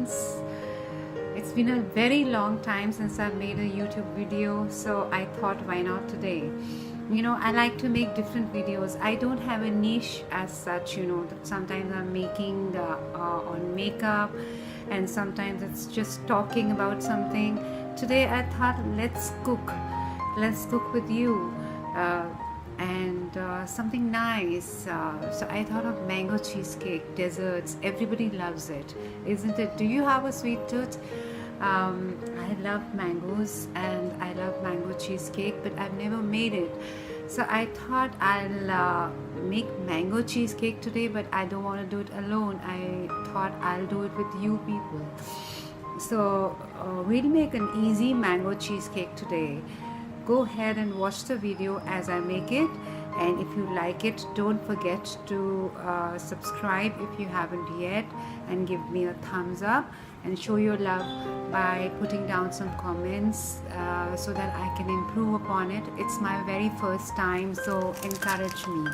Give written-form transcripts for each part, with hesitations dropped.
friends. It's been a very long time since I've made a YouTube video, so I thought why not today. I like to make different videos. I don't have a niche as such, that sometimes I'm making on makeup and sometimes it's just talking about something. Today I thought let's cook with you and something nice. So I thought of mango cheesecake, desserts. Everybody loves it, isn't it? Do you have a sweet tooth? I love mangoes and I love mango cheesecake, but I've never made it. So I thought I'll make mango cheesecake today, but I don't want to do it alone. I thought I'll do it with you people. So we'll make an easy mango cheesecake today. Go ahead and watch the video as I make it, and if you like it, don't forget to subscribe if you haven't yet, and give me a thumbs up and show your love by putting down some comments so that I can improve upon it. It's my very first time, so encourage me.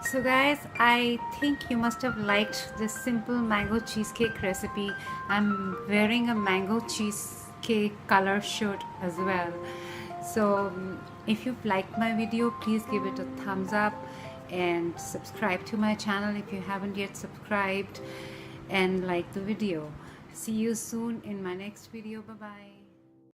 So guys, I think you must have liked this simple mango cheesecake recipe. I'm wearing a mango cheesecake color shirt as well. So if you've liked my video, please give it a thumbs up and subscribe to my channel if you haven't yet subscribed, and like the video. See you soon in my next video. Bye bye.